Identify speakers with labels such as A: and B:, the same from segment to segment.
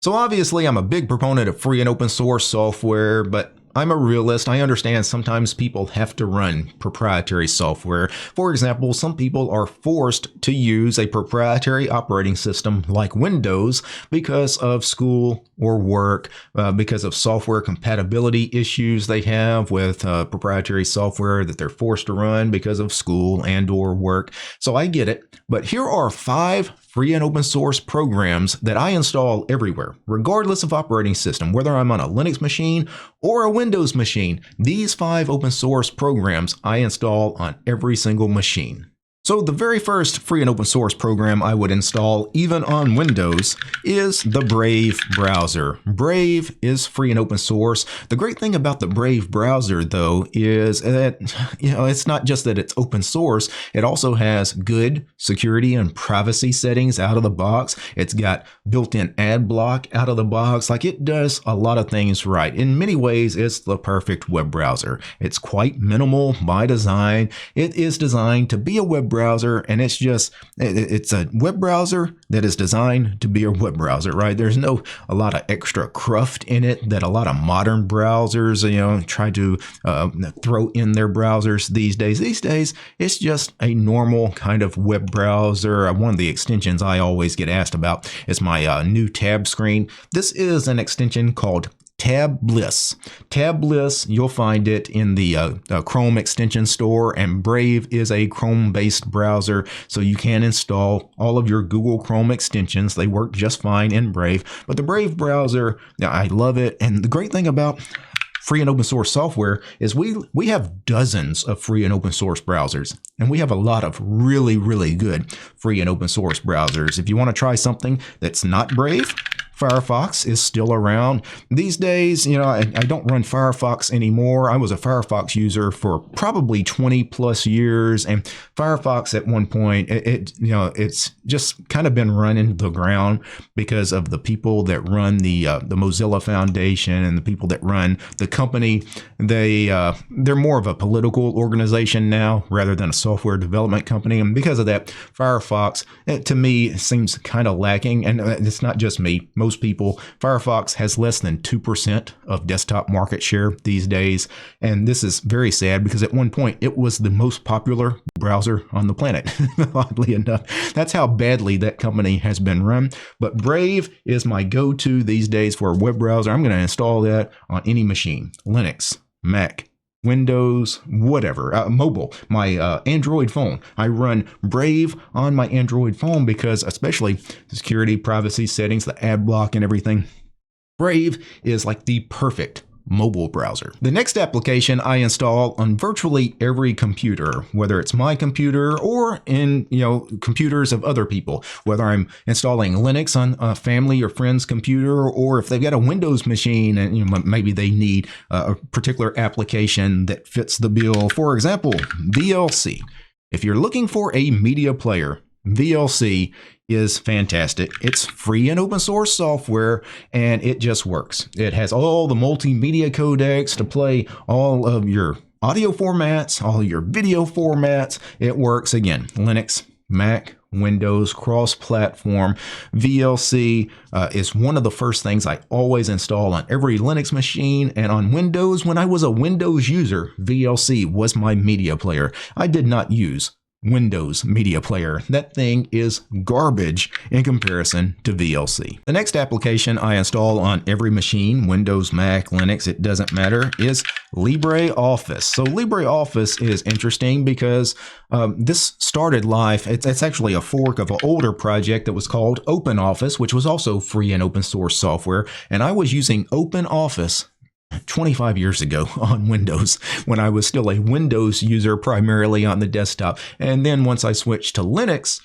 A: So obviously I'm a big proponent of free and open source software, but I'm a realist. I understand sometimes people have to run proprietary software. For example, some people are forced to use a proprietary operating system like Windows because of school or work, because of software compatibility issues they have with proprietary software that they're forced to run because of school and or work. So I get it. But here are 5 free and open source programs that I install everywhere, regardless of operating system, whether I'm on a Linux machine or a Windows machine. These 5 open source programs I install on every single machine. So the very first free and open source program I would install, even on Windows, is the Brave browser. Brave is free and open source. The great thing about the Brave browser, though, is that it's not just that it's open source. It also has good security and privacy settings out of the box. It's got built-in ad block out of the box. Like, it does a lot of things right. In many ways, it's the perfect web browser. It's quite minimal by design. It is designed to be a web browser, and it's a web browser that is designed to be a web browser, right? There's a lot of extra cruft in it that a lot of modern browsers, try to throw in their browsers these days. These days, it's just a normal kind of web browser. One of the extensions I always get asked about is my new tab screen. This is an extension called Tab Bliss. Tab Bliss, you'll find it in the Chrome extension store, and Brave is a Chrome-based browser, so you can install all of your Google Chrome extensions. They work just fine in Brave, but the Brave browser, I love it. And the great thing about free and open source software is we have dozens of free and open source browsers, and we have a lot of really, really good free and open source browsers. If you want to try something that's not Brave, Firefox is still around. These days, I don't run Firefox anymore. I was a Firefox user for probably 20 plus years, and Firefox at one point, it's just kind of been run into the ground because of the people that run the Mozilla Foundation and the people that run the company. They're more of a political organization now rather than a software development company, and because of that, Firefox, to me, seems kind of lacking. And it's not just me. Most people, Firefox has less than 2% of desktop market share these days. And this is very sad because at one point it was the most popular browser on the planet, oddly enough. That's how badly that company has been run. But Brave is my go-to these days for a web browser. I'm going to install that on any machine, Linux, Mac, Windows, whatever, mobile, my Android phone. I run Brave on my Android phone because, especially security, privacy settings, the ad block and everything, Brave is like the perfect mobile browser. The next application I install on virtually every computer, whether it's my computer or in computers of other people, whether I'm installing Linux on a family or friend's computer, or if they've got a Windows machine and maybe they need a particular application that fits the bill. For example, VLC. If you're looking for a media player, VLC is fantastic. It's free and open source software, and it just works. It has all the multimedia codecs to play all of your audio formats, all your video formats. It works, again, Linux, Mac, Windows, cross-platform. VLC is one of the first things I always install on every Linux machine, and on Windows, when I was a Windows user, VLC was my media player. I did not use Windows Media Player. That thing is garbage in comparison to VLC. The next application I install on every machine, Windows, Mac, Linux, it doesn't matter, is LibreOffice. So LibreOffice is interesting because this started life, it's actually a fork of an older project that was called OpenOffice, which was also free and open source software. And I was using OpenOffice 25 years ago on Windows when I was still a Windows user primarily on the desktop. And then once I switched to Linux,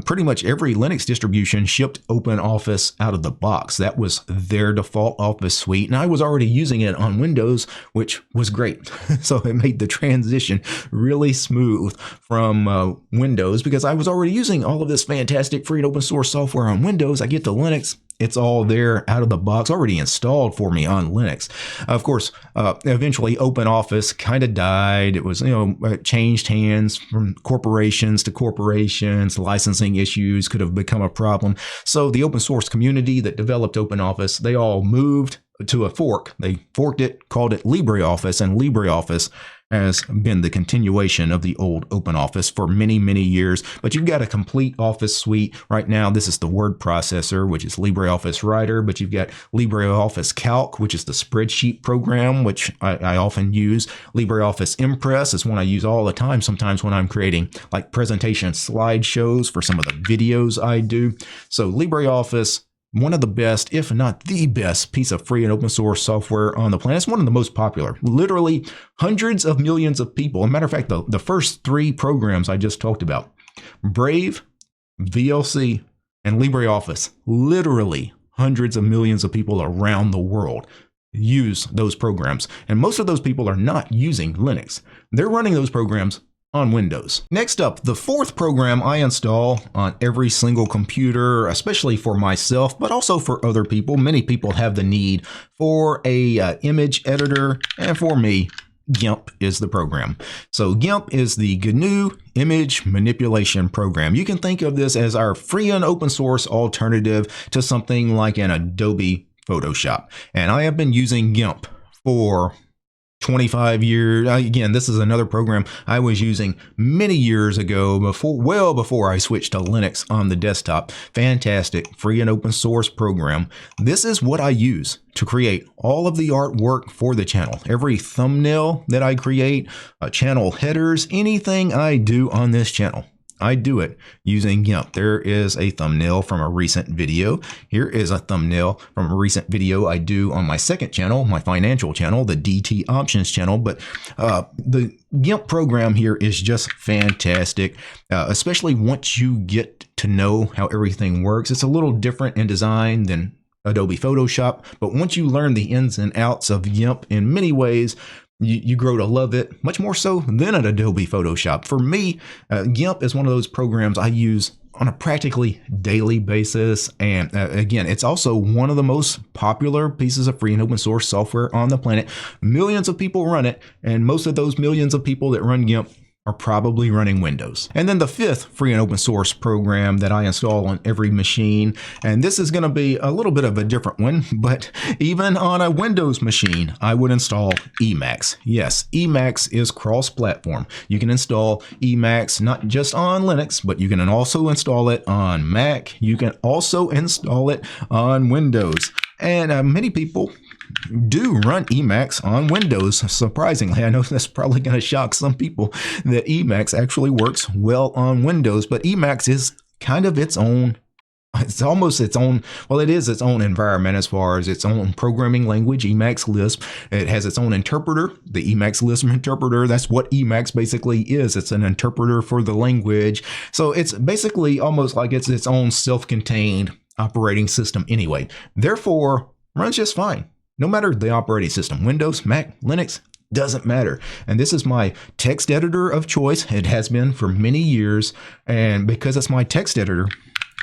A: pretty much every Linux distribution shipped OpenOffice out of the box. That was their default Office suite. And I was already using it on Windows, which was great. So it made the transition really smooth from Windows because I was already using all of this fantastic free and open source software on Windows. I get to Linux, It's all there out of the box, already installed for me on Linux. Of course, eventually OpenOffice kind of died. It was, it changed hands from corporations to corporations. Licensing issues could have become a problem. So the open source community that developed OpenOffice, they all moved to a fork. They forked it, called it LibreOffice, and LibreOffice has been the continuation of the old OpenOffice for many, many years. But you've got a complete Office suite. Right now, this is the word processor, which is LibreOffice Writer, but you've got LibreOffice Calc, which is the spreadsheet program, which I often use. LibreOffice Impress is one I use all the time, sometimes when I'm creating like presentation slideshows for some of the videos I do. So LibreOffice, one of the best, if not the best, piece of free and open source software on the planet. It's one of the most popular. Literally hundreds of millions of people. As a matter of fact, the first three programs I just talked about, Brave, VLC, and LibreOffice, literally hundreds of millions of people around the world use those programs. And most of those people are not using Linux. They're running those programs on Windows. Next up, the fourth program I install on every single computer, especially for myself, but also for other people. Many people have the need for a image editor, and for me, GIMP is the program. So GIMP is the GNU image manipulation program. You can think of this as our free and open source alternative to something like an Adobe Photoshop. And I have been using GIMP for 25 years. Again, this is another program I was using many years ago, well before I switched to Linux on the desktop. Fantastic free and open source program. This is what I use to create all of the artwork for the channel. Every thumbnail that I create, channel headers, anything I do on this channel, I do it using GIMP. There is a thumbnail from a recent video. Here is a thumbnail from a recent video I do on my second channel, my financial channel, the DT Options channel. But the GIMP program here is just fantastic, especially once you get to know how everything works. It's a little different in design than Adobe Photoshop, but once you learn the ins and outs of GIMP, in many ways, you grow to love it much more so than an Adobe Photoshop. For me, GIMP is one of those programs I use on a practically daily basis. And again, it's also one of the most popular pieces of free and open source software on the planet. Millions of people run it, and most of those millions of people that run GIMP are probably running Windows. And then the fifth free and open source program that I install on every machine, and this is going to be a little bit of a different one, but even on a Windows machine, I would install Emacs. Yes, Emacs is cross-platform. You can install Emacs not just on Linux, but you can also install it on Mac. You can also install it on Windows. And many people do run Emacs on Windows. Surprisingly, I know that's probably going to shock some people that Emacs actually works well on Windows, but Emacs is kind of its own. It's almost its own, well, it is its own environment as far as its own programming language, Emacs Lisp. It has its own interpreter, the Emacs Lisp interpreter. That's what Emacs basically is. It's an interpreter for the language. So it's basically almost like it's its own self-contained operating system anyway. Therefore, runs just fine. No matter the operating system, Windows, Mac, Linux, doesn't matter. And this is my text editor of choice. It has been for many years. And because it's my text editor,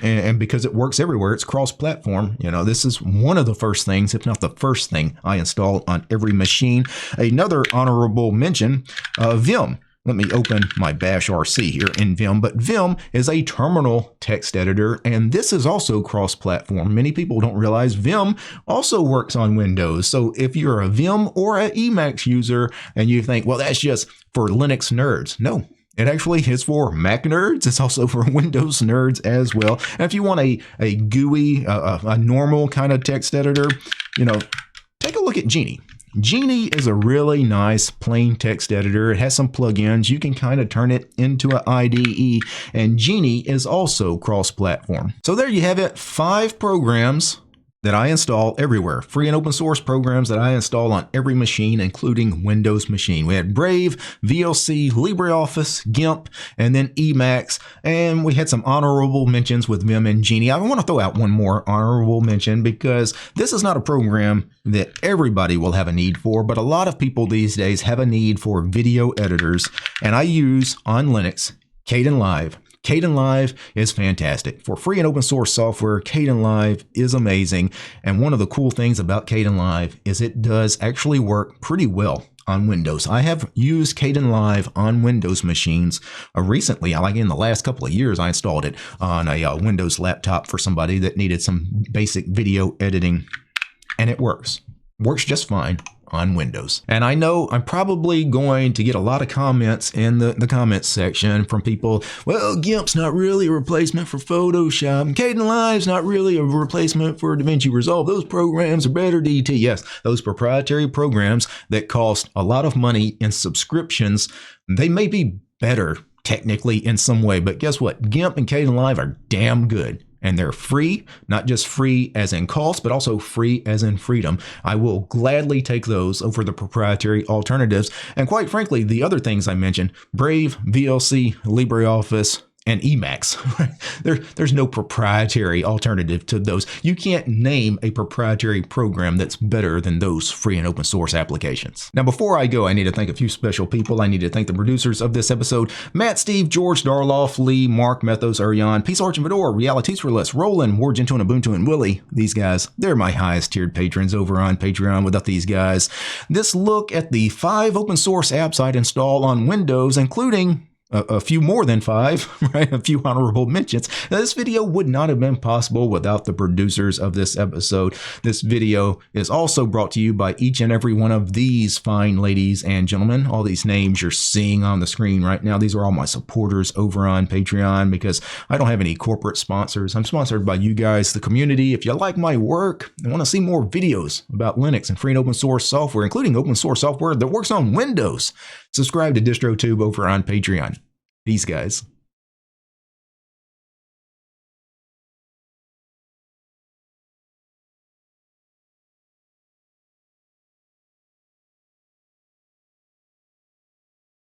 A: and because it works everywhere, it's cross-platform, this is one of the first things, if not the first thing, I install on every machine. Another honorable mention, Vim. Let me open my bash RC here in Vim, but Vim is a terminal text editor, and this is also cross-platform. Many people don't realize Vim also works on Windows. So if you're a Vim or an Emacs user and you think, well, that's just for Linux nerds. No, it actually is for Mac nerds. It's also for Windows nerds as well. And if you want a GUI, a normal kind of text editor, take a look at Geany. Geany is a really nice plain text editor. It has some plugins. You can kind of turn it into an IDE, and Geany is also cross-platform. So there you have it, 5 programs that I install everywhere. Free and open source programs that I install on every machine, including Windows machine. We had Brave, VLC, LibreOffice, GIMP, and then Emacs. And we had some honorable mentions with Vim and Geany. I want to throw out one more honorable mention because this is not a program that everybody will have a need for, but a lot of people these days have a need for video editors. And I use on Linux, kdenlive. Kdenlive is fantastic. For free and open source software, Kdenlive is amazing. And one of the cool things about Kdenlive is it does actually work pretty well on Windows. I have used Kdenlive on Windows machines recently. Like in the last couple of years, I installed it on a Windows laptop for somebody that needed some basic video editing, and it works. Works just fine on Windows. And I know I'm probably going to get a lot of comments in the comments section from people, well, GIMP's not really a replacement for Photoshop. Kdenlive's not really a replacement for DaVinci Resolve. Those programs are better, DT. Yes, those proprietary programs that cost a lot of money in subscriptions, they may be better technically in some way, but guess what? GIMP and Kdenlive are damn good. And they're free, not just free as in cost, but also free as in freedom. I will gladly take those over the proprietary alternatives. And quite frankly, the other things I mentioned, Brave, VLC, LibreOffice, and Emacs. There's no proprietary alternative to those. You can't name a proprietary program that's better than those free and open source applications. Now, before I go, I need to thank a few special people. I need to thank the producers of this episode: Matt, Steve, George, Darloff, Lee, Mark, Methos, Ariane, Peace, Arch, and Fedora, Realities for Less, Roland, War, Gentoo, and Ubuntu, and Willie. These guys, they're my highest tiered patrons over on Patreon. Without these guys, this look at the 5 open source apps I'd install on Windows, including a few more than 5, right? A few honorable mentions. Now, this video would not have been possible without the producers of this episode. This video is also brought to you by each and every one of these fine ladies and gentlemen. All these names you're seeing on the screen right now, these are all my supporters over on Patreon, because I don't have any corporate sponsors. I'm sponsored by you guys, the community. If you like my work and want to see more videos about Linux and free and open source software, including open source software that works on Windows, subscribe to DistroTube over on Patreon. Peace, guys.